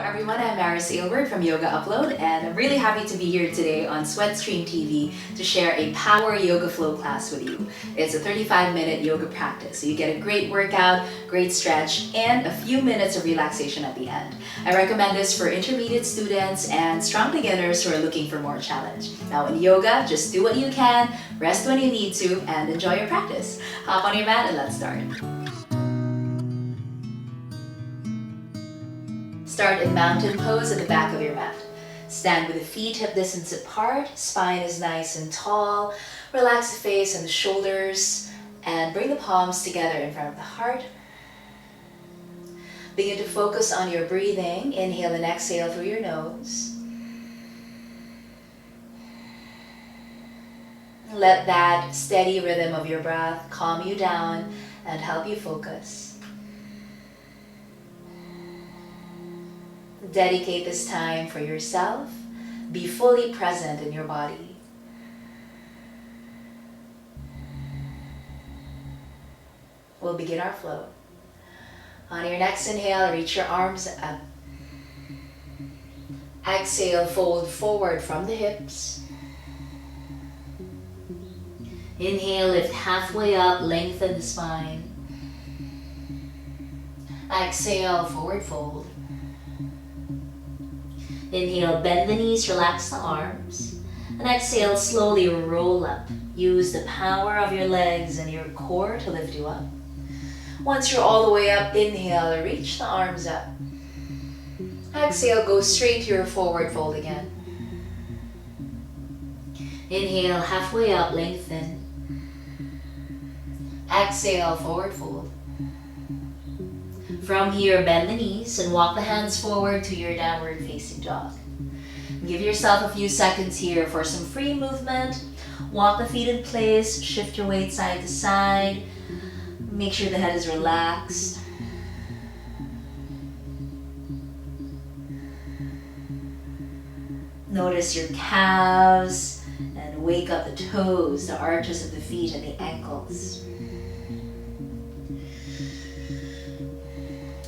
everyone, I'm Aylward from Yoga Upload, and I'm really happy to be here today on SweatStreamTV to share a power yoga flow class with you. It's a 35-minute yoga practice, so you get a great workout, great stretch, and a few minutes of relaxation at the end. I recommend this for intermediate students and strong beginners who are looking for more challenge. Now in yoga, just do what you can, rest when you need to, and enjoy your practice. Hop on your mat and let's start. Start in mountain pose at the back of your mat. Stand with the feet hip distance apart, spine is nice and tall. Relax the face and the shoulders, and bring the palms together in front of the heart. Begin to focus on your breathing. Inhale and exhale through your nose. Let that steady rhythm of your breath calm you down and help you focus. Dedicate this time for yourself. Be fully present in your body. We'll begin our flow. On your next inhale, reach your arms up. Exhale, fold forward from the hips. Inhale, lift halfway up, lengthen the spine. Exhale, forward fold. Inhale, bend the knees, relax the arms. And exhale, slowly roll up. Use the power of your legs and your core to lift you up. Once you're all the way up, inhale, reach the arms up. Exhale, go straight to your forward fold again. Inhale, halfway up, lengthen. Exhale, forward fold. From here, bend the knees and walk the hands forward to your downward facing dog. Give yourself a few seconds here for some free movement. Walk the feet in place, shift your weight side to side. Make sure the head is relaxed. Notice your calves and wake up the toes, the arches of the feet and the ankles.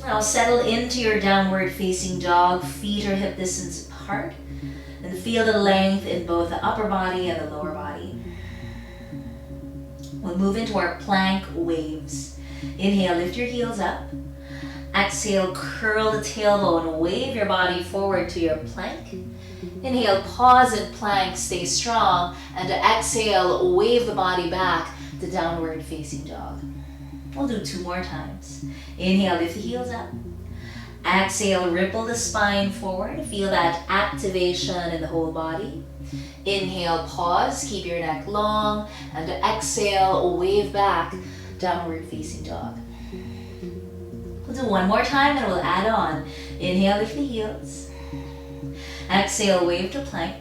Now settle into your downward facing dog, feet are hip distance apart, and feel the length in both the upper body and the lower body. We'll move into our plank waves. Inhale, lift your heels up. Exhale, curl the tailbone, wave your body forward to your plank. Inhale, pause in plank, stay strong, and to exhale, wave the body back to downward facing dog. We'll do 2 more times. Inhale, lift the heels up. Exhale, ripple the spine forward. Feel that activation in the whole body. Inhale, pause, keep your neck long, and to exhale, wave back, downward facing dog. We'll do 1 more time and we'll add on. Inhale, lift the heels. Exhale, wave to plank.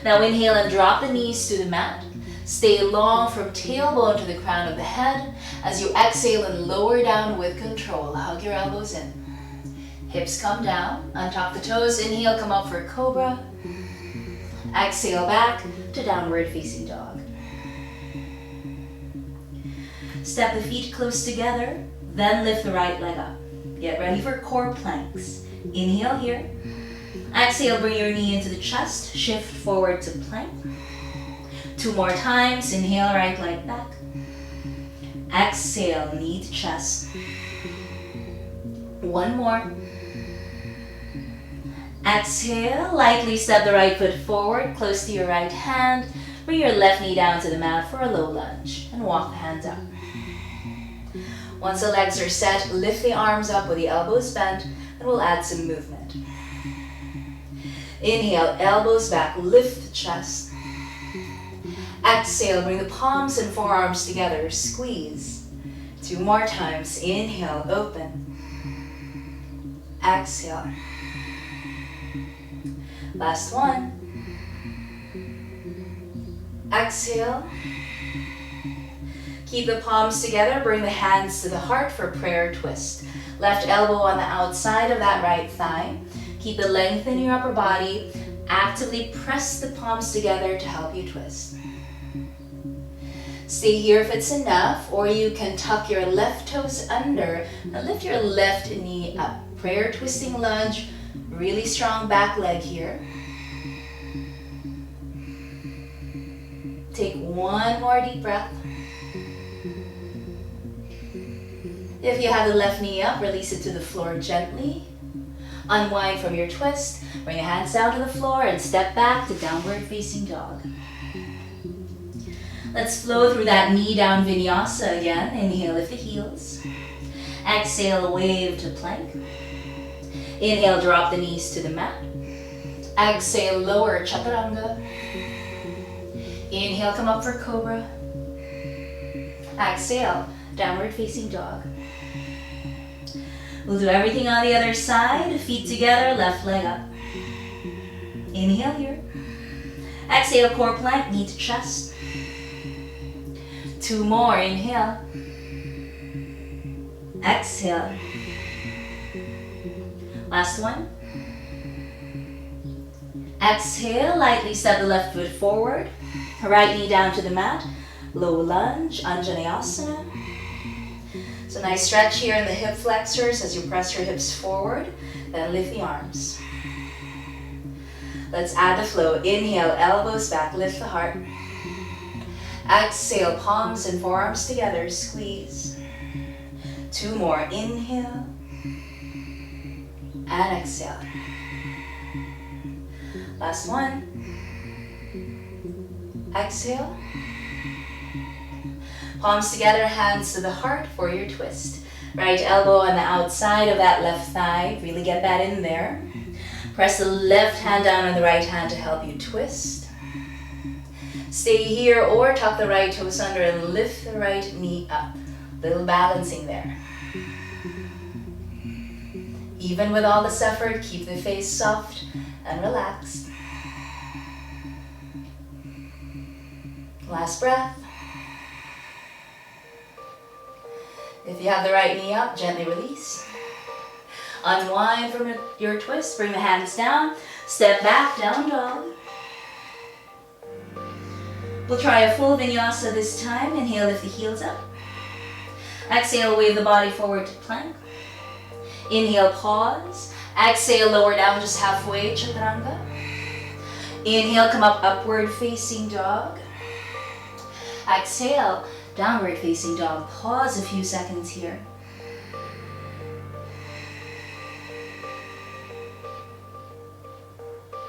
Now inhale and drop the knees to the mat. Stay long from tailbone to the crown of the head. As you exhale and lower down with control, hug your elbows in. Hips come down, untop the toes. Inhale, come up for cobra. Exhale back to downward facing dog. Step the feet close together, then lift the right leg up. Get ready for core planks. Inhale here. Exhale, bring your knee into the chest, shift forward to plank. 2 more times. Inhale, right leg back. Exhale, knee to chest. 1 more. Exhale, lightly step the right foot forward, close to your right hand. Bring your left knee down to the mat for a low lunge and walk the hands up. Once the legs are set, lift the arms up with the elbows bent and we'll add some movement. Inhale, elbows back, lift the chest. Exhale, bring the palms and forearms together, squeeze. 2 more times. Inhale, open. Exhale. Last one. Exhale. Keep the palms together, bring the hands to the heart for prayer twist. Left elbow on the outside of that right thigh. Keep the length in your upper body. Actively press the palms together to help you twist. Stay here if it's enough, or you can tuck your left toes under and lift your left knee up. Prayer twisting lunge, really strong back leg here. Take one more deep breath. If you have the left knee up, release it to the floor gently. Unwind from your twist, bring your hands down to the floor and step back to downward facing dog. Let's flow through that knee down vinyasa again. Inhale, lift the heels. Exhale, wave to plank. Inhale, drop the knees to the mat. Exhale, lower chaturanga. Inhale, come up for cobra. Exhale, downward facing dog. We'll do everything on the other side. Feet together, left leg up. Inhale here. Exhale, core plank, knee to chest. 2 more, inhale. Exhale. Last one. Exhale, lightly step the left foot forward. Right knee down to the mat. Low lunge, Anjaneyasana. So nice stretch here in the hip flexors as you press your hips forward. Then lift the arms. Let's add the flow. Inhale, elbows back, lift the heart. Exhale, palms and forearms together, squeeze. 2 more, inhale. And exhale. Last one. Exhale. Palms together, hands to the heart for your twist. Right elbow on the outside of that left thigh. Really get that in there. Press the left hand down on the right hand to help you twist. Stay here or tuck the right toes under and lift the right knee up. Little balancing there. Even with all this effort, keep the face soft and relaxed. Last breath. If you have the right knee up, gently release. Unwind from your twist, bring the hands down, step back, down dog. We'll try a full vinyasa this time. Inhale, lift the heels up. Exhale, wave the body forward to plank. Inhale, pause. Exhale, lower down just halfway, chaturanga. Inhale, come up, upward facing dog. Exhale, downward facing dog. Pause a few seconds here.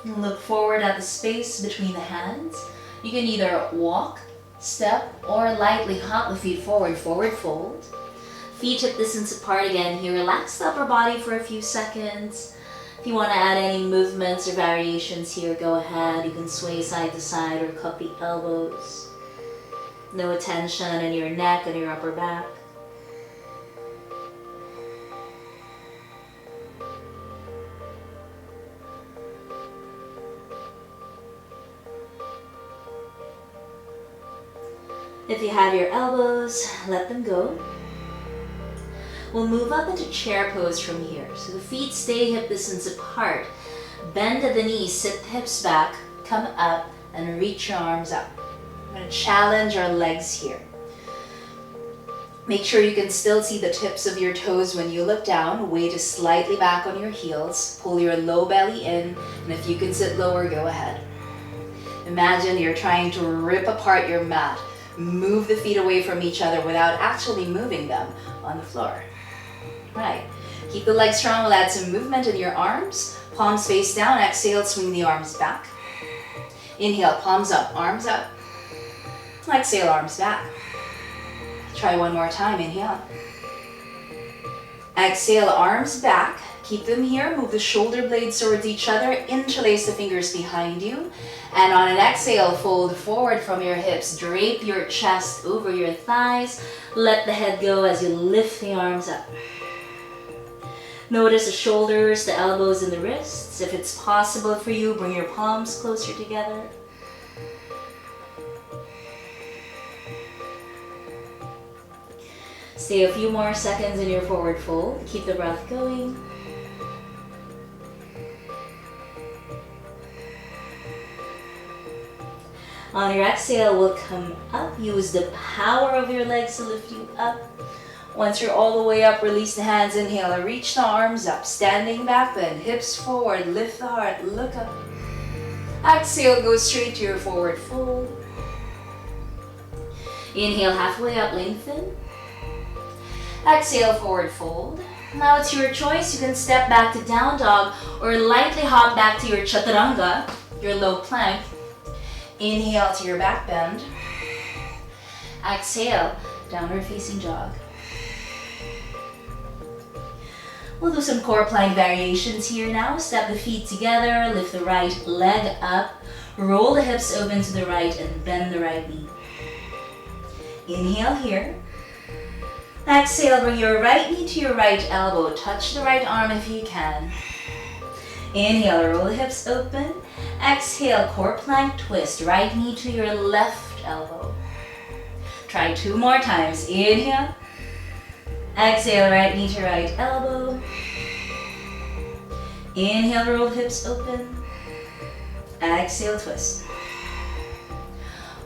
And look forward at the space between the hands. You can either walk, step, or lightly hop the feet forward, forward fold. Feet hip distance apart again here. Relax the upper body for a few seconds. If you want to add any movements or variations here, go ahead. You can sway side to side or cup the elbows. No tension in your neck and your upper back. If you have your elbows, let them go. We'll move up into chair pose from here. So the feet stay hip distance apart. Bend at the knees, sit the hips back, come up and reach your arms up. I'm going to challenge our legs here. Make sure you can still see the tips of your toes when you look down. Weight is slightly back on your heels. Pull your low belly in, and if you can sit lower, go ahead. Imagine you're trying to rip apart your mat. Move the feet away from each other without actually moving them on the floor. Right. Keep the legs strong. We'll add some movement in your arms. Palms face down. Exhale, swing the arms back. Inhale, palms up, arms up. Exhale, arms back. Try one more time. Inhale. Exhale, arms back. Keep them here. Move the shoulder blades towards each other. Interlace the fingers behind you. And on an exhale, fold forward from your hips. Drape your chest over your thighs. Let the head go as you lift the arms up. Notice the shoulders, the elbows, and the wrists. If it's possible for you, bring your palms closer together. Stay a few more seconds in your forward fold. Keep the breath going. On your exhale, we'll come up. Use the power of your legs to lift you up. Once you're all the way up, release the hands. Inhale and reach the arms up. Standing back bend, hips forward, lift the heart, look up. Exhale, go straight to your forward fold. Inhale, halfway up, lengthen. Exhale, forward fold. Now it's your choice. You can step back to down dog or lightly hop back to your chaturanga, your low plank. Inhale to your back bend. Exhale, downward facing jog. We'll do some core plank variations here now. Step the feet together, lift the right leg up, roll the hips open to the right and bend the right knee. Inhale here. Exhale, bring your right knee to your right elbow. Touch the right arm if you can. Inhale, roll the hips open. Exhale, core plank twist. Right knee to your left elbow. Try 2 more times. Inhale. Exhale, right knee to right elbow. Inhale, roll the hips open. Exhale, twist.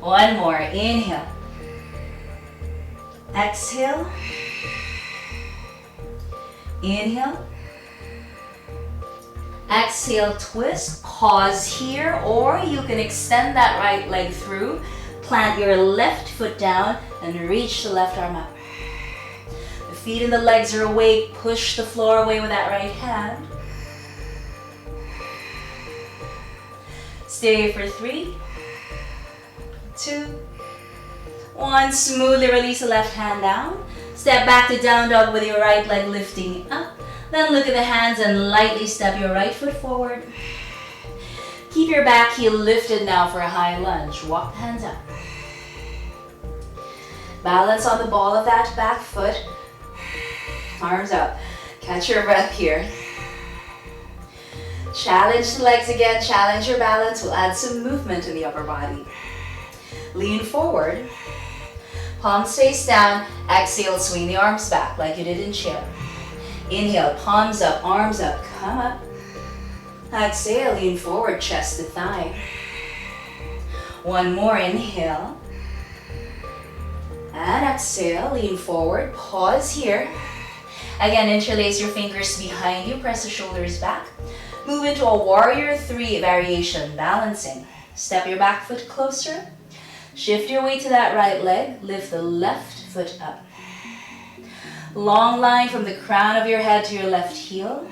1 more. Inhale. Exhale. Inhale. Exhale, twist. Pause here, or you can extend that right leg through. Plant your left foot down and reach the left arm up. The feet and the legs are awake. Push the floor away with that right hand. Stay for 3, 2, 1. Smoothly release the left hand down. Step back to down dog with your right leg lifting up. Then look at the hands and lightly step your right foot forward. Keep your back heel lifted now for a high lunge. Walk the hands up. Balance on the ball of that back foot. Arms up. Catch your breath here. Challenge the legs again. Challenge your balance. We'll add some movement in the upper body. Lean forward. Palms face down. Exhale, swing the arms back like you did in chair. Inhale, palms up, arms up, come up. Exhale, lean forward, chest to thigh. 1 more, inhale. And exhale, lean forward, pause here. Again, interlace your fingers behind you, press the shoulders back. Move into a warrior 3 variation, balancing. Step your back foot closer. Shift your weight to that right leg, lift the left foot up. Long line from the crown of your head to your left heel.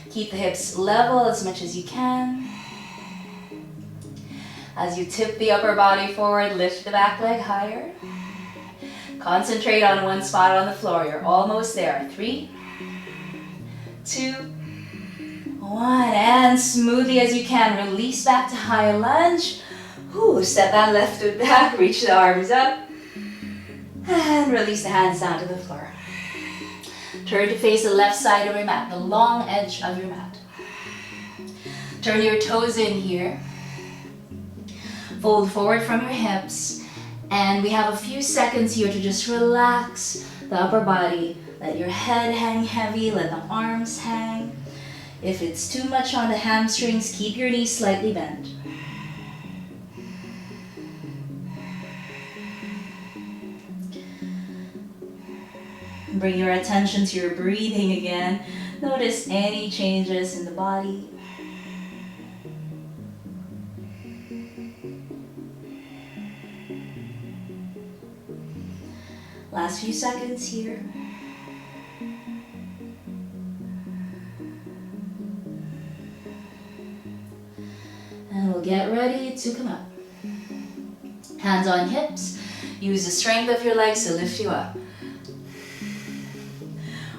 Keep the hips level as much as you can. As you tip the upper body forward, lift the back leg higher. Concentrate on one spot on the floor. You're almost there. 3, 2, 1. And smoothly as you can, release back to high lunge. Step that left foot back, reach the arms up. And release the hands down to the floor. Turn to face the left side of your mat, the long edge of your mat. Turn your toes in here. Fold forward from your hips. And we have a few seconds here to just relax the upper body. Let your head hang heavy, let the arms hang. If it's too much on the hamstrings, keep your knees slightly bent. Bring your attention to your breathing again. Notice any changes in the body. Last few seconds here. And we'll get ready to come up. Hands on hips. Use the strength of your legs to lift you up.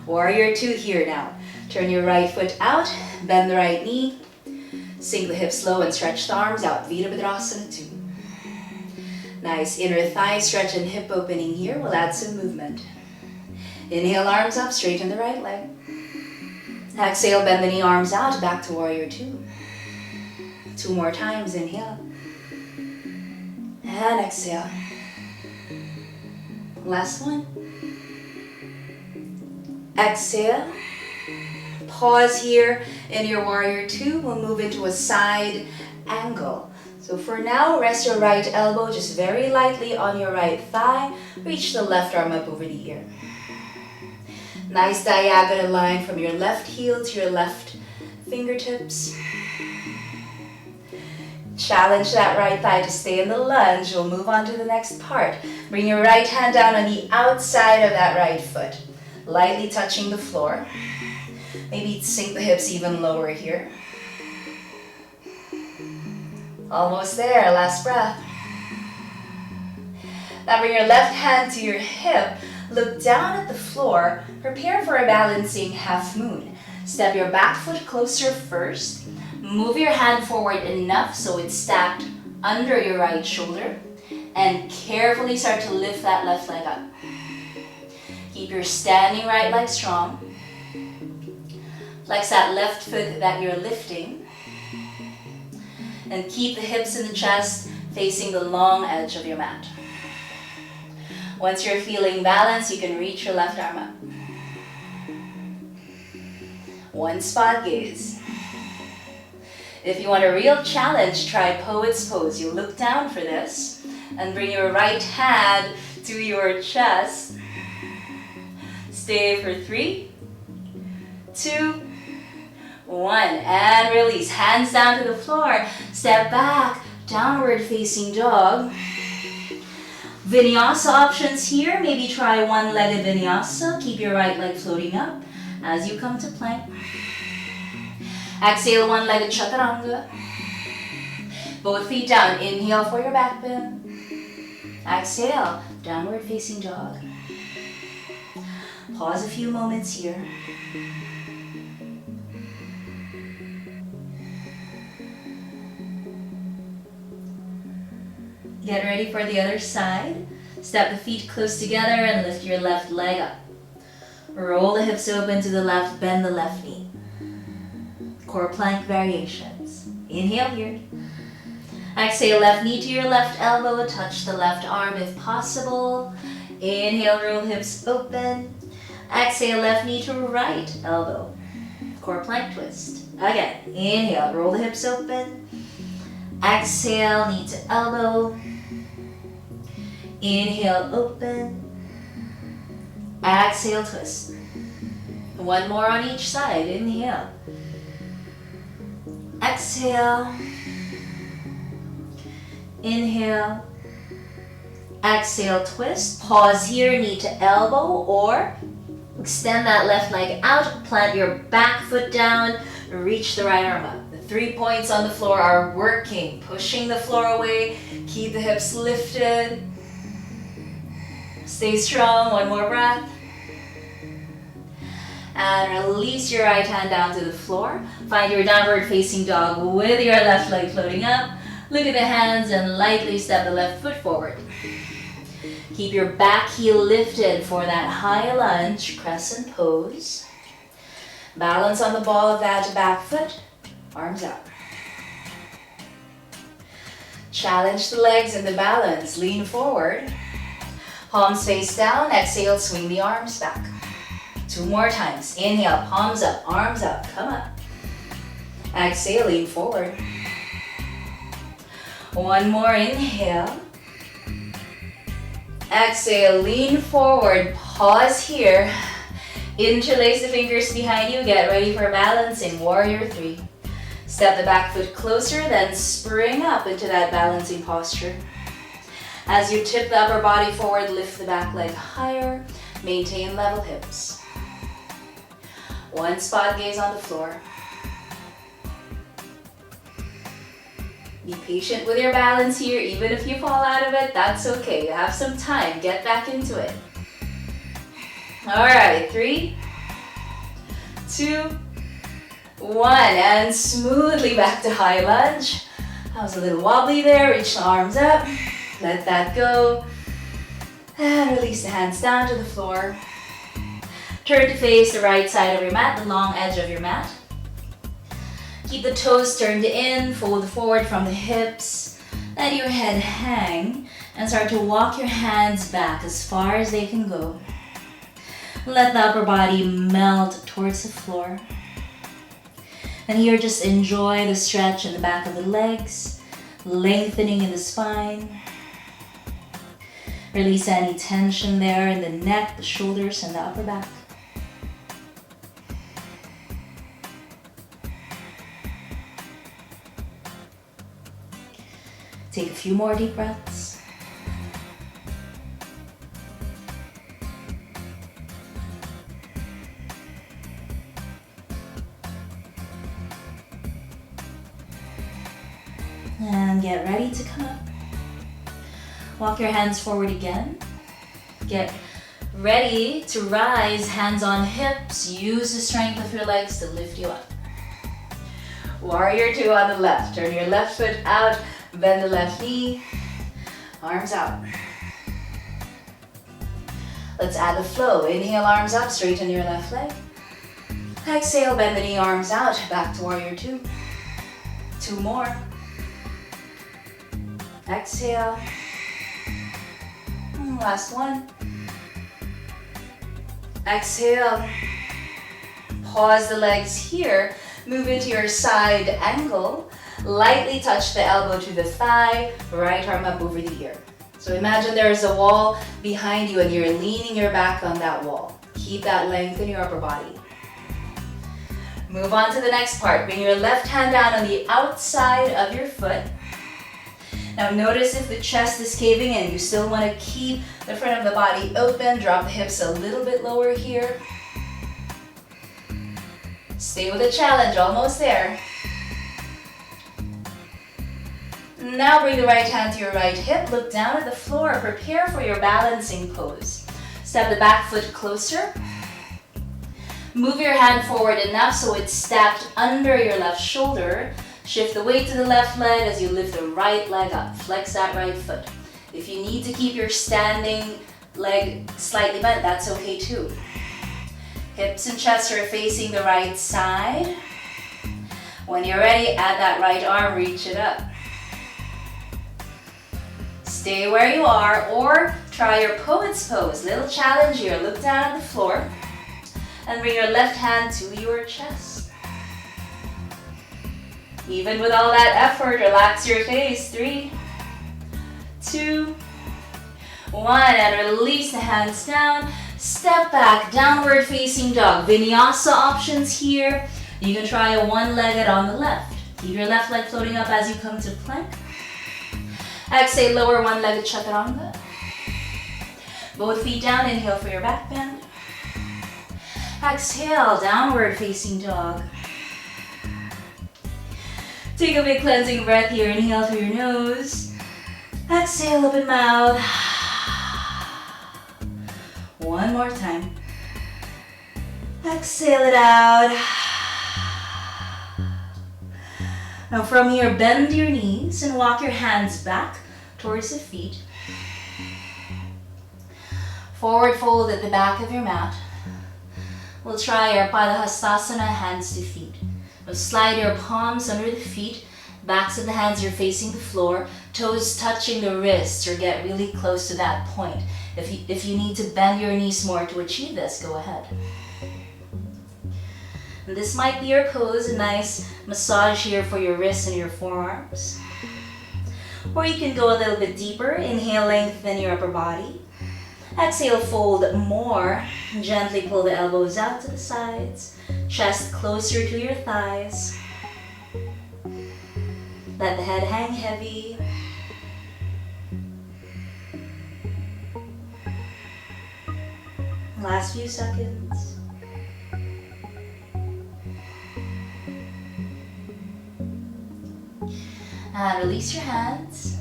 Warrior 2 here now. Turn your right foot out, bend the right knee, sink the hips low and stretch the arms out. Virabhadrasana 2. Nice inner thigh stretch and hip opening here. We'll add some movement. Inhale, arms up, straighten the right leg. Exhale, bend the knee, arms out, back to warrior 2. 2 more times, inhale. And exhale. Last one. Exhale. Pause here in your warrior 2. We'll move into a side angle. So So for now, rest your right elbow just very lightly on your right thigh. Reach the left arm up over the ear. Nice diagonal line from your left heel to your left fingertips. Challenge that right thigh to stay in the lunge. We'll move on to the next part. Bring your right hand down on the outside of that right foot, lightly touching the floor. Maybe sink the hips even lower here. Almost there, last breath. Now bring your left hand to your hip, look down at the floor, prepare for a balancing half moon. Step your back foot closer first, move your hand forward enough so it's stacked under your right shoulder, and carefully start to lift that left leg up. Keep your standing right leg strong. Flex that left foot that you're lifting. And keep the hips and the chest facing the long edge of your mat. Once you're feeling balanced, you can reach your left arm up. One spot gaze. If you want a real challenge, try Poet's Pose. You look down for this and bring your right hand to your chest. Stay for 3, 2, 1, and release. Hands down to the floor. Step back, downward facing dog. Vinyasa options here. Maybe try one-legged vinyasa. Keep your right leg floating up as you come to plank. Exhale, one-legged chaturanga. Both feet down. Inhale for your back bend. Exhale, downward facing dog. Pause a few moments here. Get ready for the other side. Step the feet close together and lift your left leg up. Roll the hips open to the left, bend the left knee. Core plank variations. Inhale here. Exhale, left knee to your left elbow, touch the left arm if possible. Inhale, roll hips open. Exhale, left knee to right elbow. Core plank twist. Again, inhale, roll the hips open. Exhale, knee to elbow. Inhale, open. Exhale, twist. One more on each side. Inhale. Exhale. Inhale. Exhale, twist. Pause here, knee to elbow, or extend that left leg out. Plant your back foot down. Reach the right arm up. The 3 points on the floor are working. Pushing the floor away. Keep the hips lifted. Stay strong. One more breath. And release your right hand down to the floor. Find your downward facing dog with your left leg floating up. Look at the hands and lightly step the left foot forward. Keep your back heel lifted for that high lunge, crescent pose. Balance on the ball of that back foot, arms up. Challenge the legs in the balance, lean forward. Palms face down, exhale, swing the arms back. 2 more times. Inhale, palms up, arms up, come up. Exhale, lean forward. 1 more, inhale. Exhale, lean forward, pause here. Interlace the fingers behind you, get ready for balancing, warrior 3. Step the back foot closer, then spring up into that balancing posture. As you tip the upper body forward, lift the back leg higher, maintain level hips. 1 spot gaze on the floor. Be patient with your balance here, even if you fall out of it, that's okay. You have some time, get back into it. All right, 3, 2, 1, and smoothly back to high lunge. That was a little wobbly there, reach the arms up, let that go, and release the hands down to the floor. Turn to face the right side of your mat, the long edge of your mat. Keep the toes turned in, fold forward from the hips, let your head hang, and start to walk your hands back as far as they can go. Let the upper body melt towards the floor. And here, just enjoy the stretch in the back of the legs, lengthening in the spine. Release any tension there in the neck, the shoulders, and the upper back. Take a few more deep breaths. And get ready to come up. Walk your hands forward again. Get ready to rise, hands on hips. Use the strength of your legs to lift you up. Warrior 2 on the left. Turn your left foot out, bend the left knee, arms out. Let's add the flow. Inhale, arms up, straighten your left leg. Exhale, bend the knee, arms out, back to warrior 2. 2 more. Exhale. Last one. Exhale. Pause the legs here. Move into your side angle. Lightly touch the elbow to the thigh. Right arm up over the ear. So imagine there's a wall behind you and you're leaning your back on that wall. Keep that length in your upper body. Move on to the next part. Bring your left hand down on the outside of your foot. Now notice if the chest is caving in. You still want to keep the front of the body open. Drop the hips a little bit lower here. Stay with the challenge, almost there. Now bring the right hand to your right hip. Look down at the floor. Prepare for your balancing pose. Step the back foot closer. Move your hand forward enough so it's stacked under your left shoulder. Shift the weight to the left leg as you lift the right leg up. Flex that right foot. If you need to keep your standing leg slightly bent, that's okay too. Hips and chest are facing the right side. When you're ready, add that right arm, reach it up. Stay where you are or try your poet's pose. Little challenge here. Look down at the floor and bring your left hand to your chest. Even with all that effort, relax your face. 3, 2, 1, and release the hands down. Step back, downward facing dog. Vinyasa options here. You can try a one-legged on the left. Keep your left leg floating up as you come to plank. Exhale, lower one-legged chaturanga. Both feet down, inhale for your back bend. Exhale, downward facing dog. Take a big cleansing breath here. Inhale through your nose. Exhale, open mouth. One more time. Exhale it out. Now from here, bend your knees and walk your hands back towards the feet. Forward fold at the back of your mat. We'll try our Padahastasana, hands to feet. We'll slide your palms under the feet. Backs of the hands are facing the floor. Toes touching the wrists or get really close to that point. If you need to bend your knees more to achieve this, go ahead. And this might be your pose, a nice massage here for your wrists and your forearms. Or you can go a little bit deeper. Inhale, lengthen your upper body. Exhale, fold more. Gently pull the elbows out to the sides. Chest closer to your thighs. Let the head hang heavy. Last few seconds. And release your hands.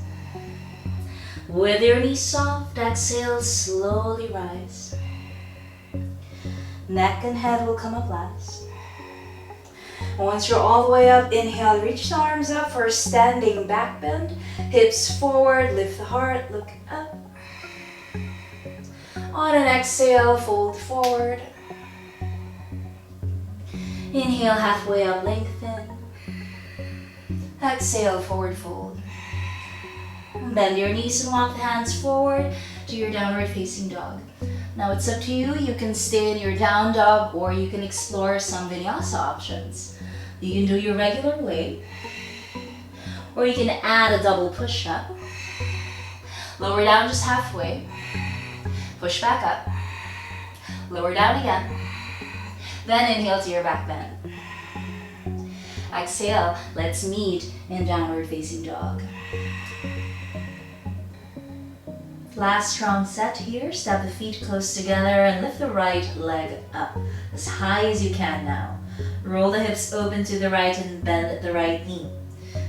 With your knees soft, exhale, slowly rise. Neck and head will come up last. Once you're all the way up, inhale, reach the arms up for a standing back bend. Hips forward, lift the heart, look up. On an exhale, fold forward. Inhale, halfway up, lengthen. Exhale, forward fold. Bend your knees and walk the hands forward to your downward facing dog. Now it's up to you. You can stay in your down dog or you can explore some vinyasa options. You can do your regular way Or you can add a double push-up. Lower down just halfway. Push back up. Lower down again. Then inhale to your back bend. Exhale, let's meet in downward facing dog. Last strong set here. Step the feet close together and lift the right leg up as high as you can now. Roll the hips open to the right and bend the right knee.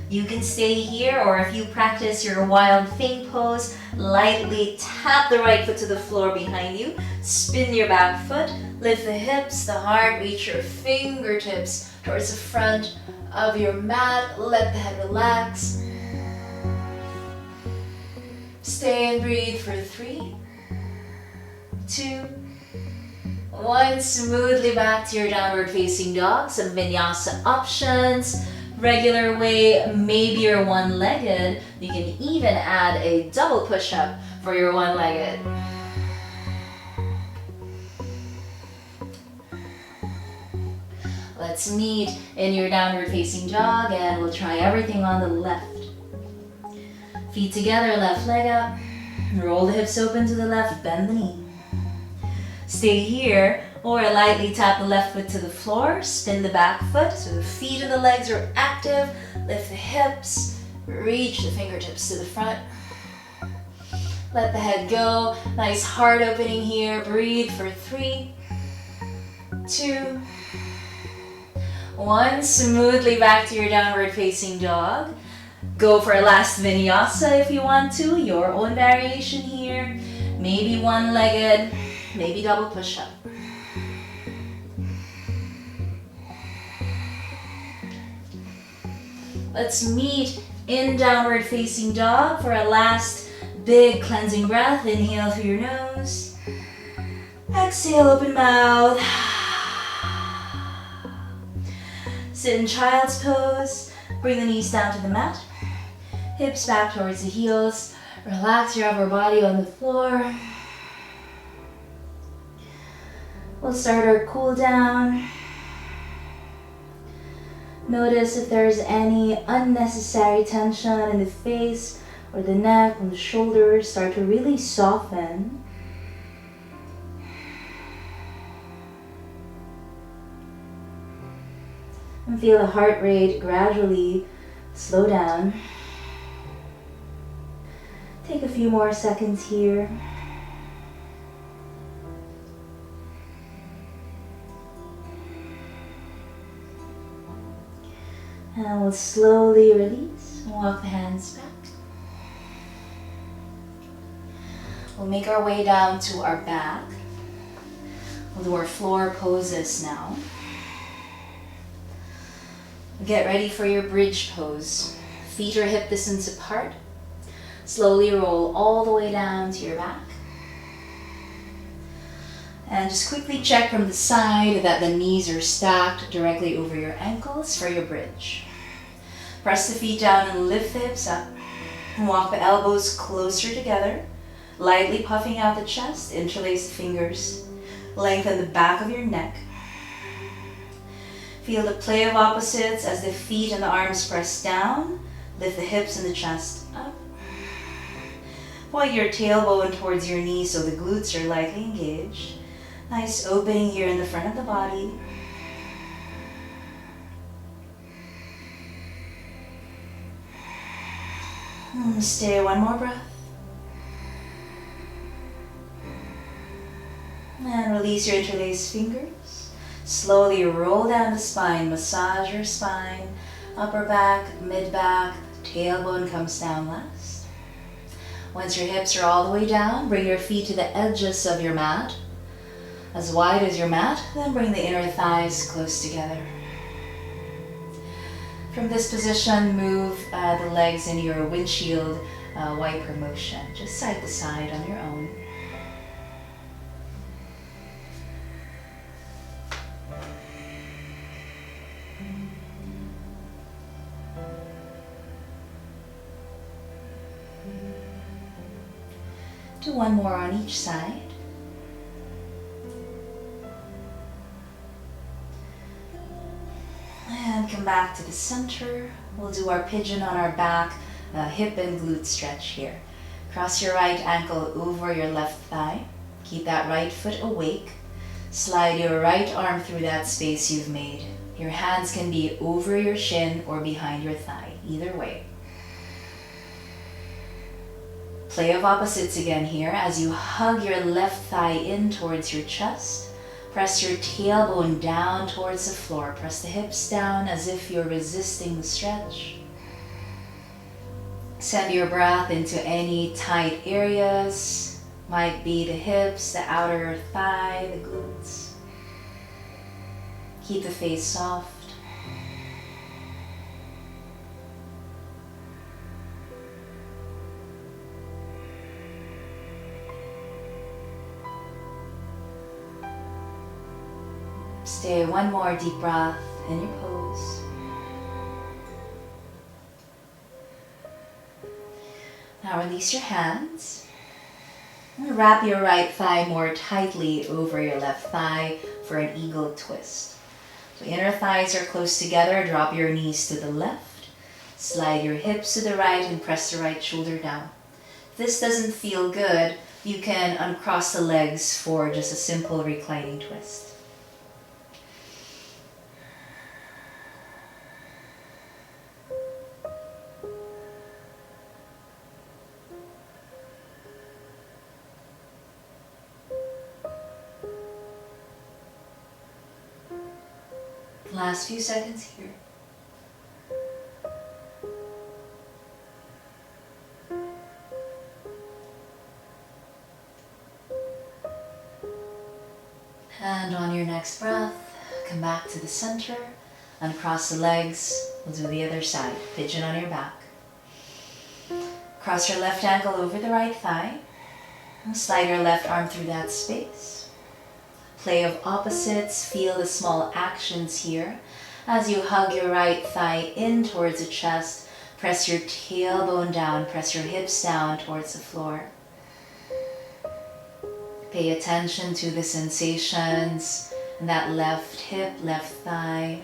You can stay here, or if you practice your wild thing pose, lightly tap the right foot to the floor behind you, spin your back foot, lift the hips, the heart, reach your fingertips towards the front of your mat, let the head relax. Stay and breathe for 3, 2, 1. Smoothly back to your downward facing dog. Some vinyasa options. Regular way, maybe you're one-legged. You can even add a double push-up for your one-legged. Let's meet in your downward facing dog, and we'll try everything on the left. Feet together, left leg up. Roll the hips open to the left, bend the knee. Stay here, or lightly tap the left foot to the floor, spin the back foot so the feet and the legs are active. Lift the hips, reach the fingertips to the front. Let the head go. Nice heart opening here. Breathe for 3, 2, 1. Smoothly back to your downward facing dog. Go for a last vinyasa if you want to, your own variation here. Maybe one-legged, maybe double push-up. Let's meet in downward facing dog for a last big cleansing breath. Inhale through your nose. Exhale, open mouth. Sit in child's pose. Bring the knees down to the mat. Hips back towards the heels. Relax your upper body on the floor. We'll start our cool down. Notice if there's any unnecessary tension in the face or the neck and the shoulders. Start to really soften. And feel the heart rate gradually slow down. Take a few more seconds here. And we'll slowly release and walk the hands back. We'll make our way down to our back. We'll do our floor poses now. Get ready for your bridge pose. Feet are hip distance apart. Slowly roll all the way down to your back. And just quickly check from the side that the knees are stacked directly over your ankles for your bridge. Press the feet down and lift the hips up. And walk the elbows closer together. Lightly puffing out the chest, interlace the fingers. Lengthen the back of your neck. Feel the play of opposites as the feet and the arms press down. Lift the hips and the chest up. Point your tailbone towards your knee so the glutes are lightly engaged. Nice opening here in the front of the body. Stay, one more breath. And release your interlaced fingers. Slowly roll down the spine, massage your spine, upper back, mid back, tailbone comes down last. Once your hips are all the way down, bring your feet to the edges of your mat, as wide as your mat, then bring the inner thighs close together. From this position, move the legs into your windshield wiper motion, just side to side on your own. Do one more on each side. And And come back to the center. We'll do our pigeon on our back, hip and glute stretch here. Cross your right ankle over your left thigh. Keep that right foot awake. Slide your right arm through that space you've made. Your hands can be over your shin or behind your thigh, either way. Play of opposites again here as you hug your left thigh in towards your chest. Press your tailbone down towards the floor. Press the hips down as if you're resisting the stretch. Send your breath into any tight areas. Might be the hips, the outer thigh, the glutes. Keep the face soft. Stay one more deep breath in your pose. Now release your hands. Wrap your right thigh more tightly over your left thigh for an eagle twist. So inner thighs are close together. Drop your knees to the left. Slide your hips to the right and press the right shoulder down. If this doesn't feel good, you can uncross the legs for just a simple reclining twist. Last few seconds here. And on your next breath, come back to the center, uncross the legs. We'll do the other side, pigeon on your back. Cross your left ankle over the right thigh. And slide your left arm through that space. Play of opposites, feel the small actions here. As you hug your right thigh in towards the chest, press your tailbone down, press your hips down towards the floor. Pay attention to the sensations in that left hip, left thigh.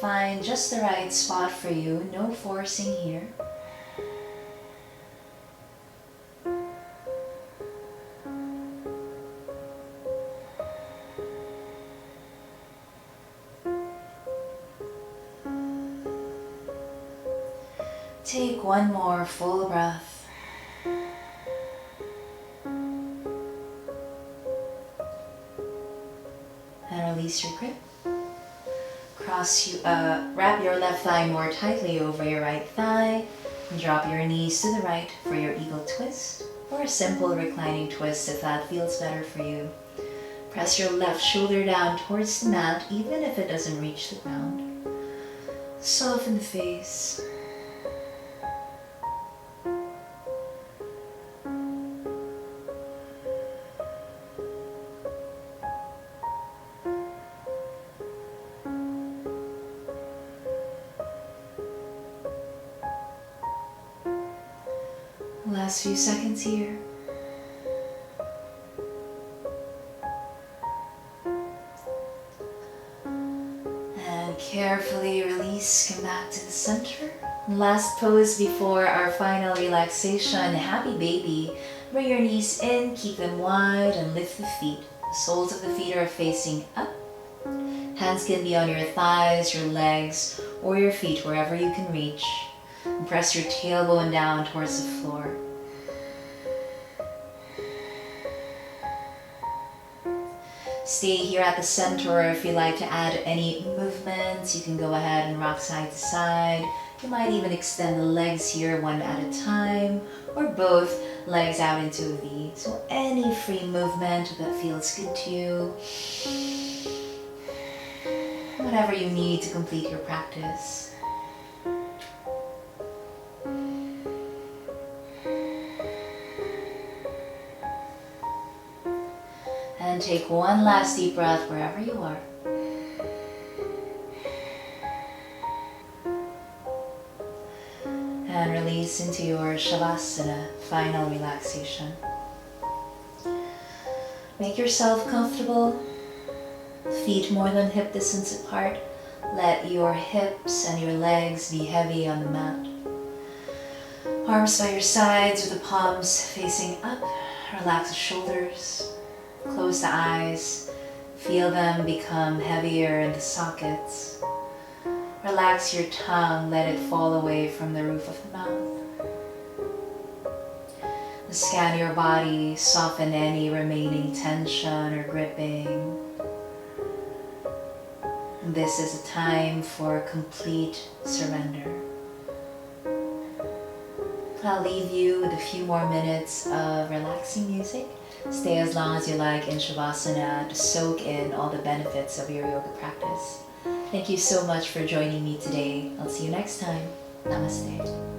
Find just the right spot for you, no forcing here. Take one more full breath. And release your grip. Wrap your left thigh more tightly over your right thigh. And drop your knees to the right for your eagle twist, or a simple reclining twist if that feels better for you. Press your left shoulder down towards the mat, even if it doesn't reach the ground. Soften the face. Last few seconds here. And carefully release, come back to the center. Last pose before our final relaxation, happy baby. Bring your knees in, keep them wide, and lift the feet. The soles of the feet are facing up. Hands can be on your thighs, your legs, or your feet, wherever you can reach. And press your tailbone down towards the floor. Stay here at the center, or if you like to add any movements, you can go ahead and rock side to side. You might even extend the legs here one at a time, or both legs out into a V. So any free movement that feels good to you. Whatever you need to complete your practice. And take one last deep breath wherever you are. And release into your Shavasana, final relaxation. Make yourself comfortable. Feet more than hip distance apart. Let your hips and your legs be heavy on the mat. Arms by your sides with the palms facing up. Relax the shoulders. Close the eyes. Feel them become heavier in the sockets. Relax your tongue. Let it fall away from the roof of the mouth. Scan your body. Soften any remaining tension or gripping. This is a time for complete surrender. I'll leave you with a few more minutes of relaxing music. Stay as long as you like in Shavasana to soak in all the benefits of your yoga practice. Thank you so much for joining me today. I'll see you next time. Namaste.